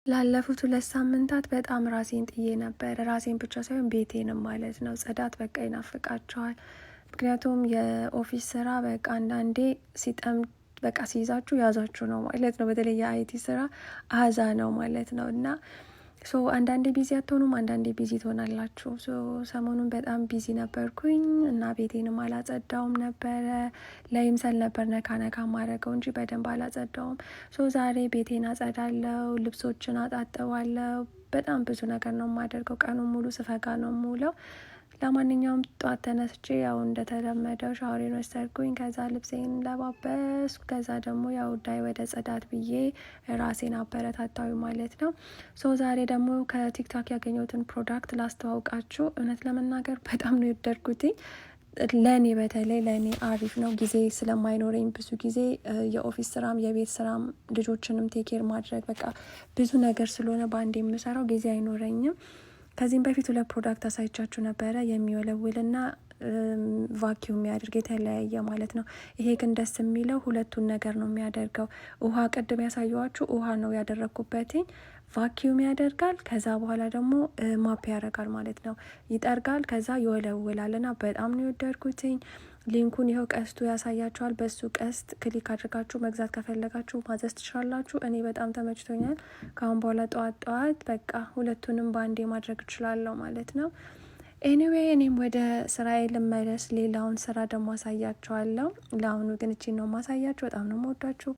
ላለፉት 2 ሳምንታት በጣም ራሴን ጥዬ ነበር። ራሴን ብቻ ሳይሆን ቤቴንም ማለት ነው። ጽዳት በቃ ይናፍቃቸዋል። ምክንያቱም የኦፊስ ስራ በቃ አንዳንዴ ሲጠምድ በቃ ሲይዛችሁ ያዛችሁ ነው ማለት ነው። በተለይ የአይቲ ስራ አዛ ነው ማለት ነው እና አንዳንዴ ቢዚ አትሆኑም፣ አንዳንዴ ቢዚ ትሆናላችሁ። ሰሞኑን በጣም ቢዚ ነበርኩኝ እና ቤቴንም አላጸዳውም ነበረ። ለይምሰል ነበር ነካ ነካ ማድረገው እንጂ በደንብ አላጸዳውም። ዛሬ ቤቴን አጸዳለው፣ ልብሶችን አጣጥባለው። በጣም ብዙ ነገር ነው የማደርገው። ቀኑን ሙሉ ስፈጋ ነው የምውለው። ለማንኛውም ጠዋት ተነስቼ ያው እንደተለመደው ሻወሬን ወሰድኩኝ። ከዛ ልብሴን ለባበስኩ። ከዛ ደግሞ ያው ዳይ ወደ ጽዳት ብዬ ራሴን አበረታታዊ ማለት ነው። ዛሬ ደግሞ ከቲክቶክ ያገኘሁትን ፕሮዳክት ላስተዋውቃችሁ። እውነት ለመናገር በጣም ነው የወደድኩትኝ። ለእኔ በተለይ ለእኔ አሪፍ ነው። ጊዜ ስለማይኖረኝ ብዙ ጊዜ የኦፊስ ስራም የቤት ስራም ልጆችንም ቴኬር ማድረግ በቃ ብዙ ነገር ስለሆነ በአንድ የምሰራው ጊዜ አይኖረኝም። ከዚህም በፊት 2 ፕሮዳክት አሳይቻችሁ ነበረ፣ የሚወለውልና ቫኪዩም የሚያደርግ የተለያየ ማለት ነው። ይሄ ግን ደስ የሚለው ሁለቱን ነገር ነው የሚያደርገው። ውሃ ቅድም ያሳየዋችሁ ውሃ ነው ያደረግኩበትኝ። ቫኪዩም ያደርጋል፣ ከዛ በኋላ ደግሞ ማፕ ያደርጋል ማለት ነው። ይጠርጋል፣ ከዛ ይወለውላል እና በጣም ነው የወደድኩትኝ። ሊንኩን ይኸው ቀስቱ ያሳያችኋል። በሱ ቀስት ክሊክ አድርጋችሁ መግዛት ከፈለጋችሁ ማዘዝ ትችላላችሁ። እኔ በጣም ተመችቶኛል። ከአሁን በኋላ ጠዋት በቃ ሁለቱንም በአንዴ ማድረግ እችላለሁ ማለት ነው። ኤኒዌይ እኔም ወደ ስራዬ ልመለስ። ሌላውን ስራ ደግሞ አሳያችኋለሁ። ለአሁኑ ግን እቺን ነው ማሳያችሁ። በጣም ነው የምወዳችሁ።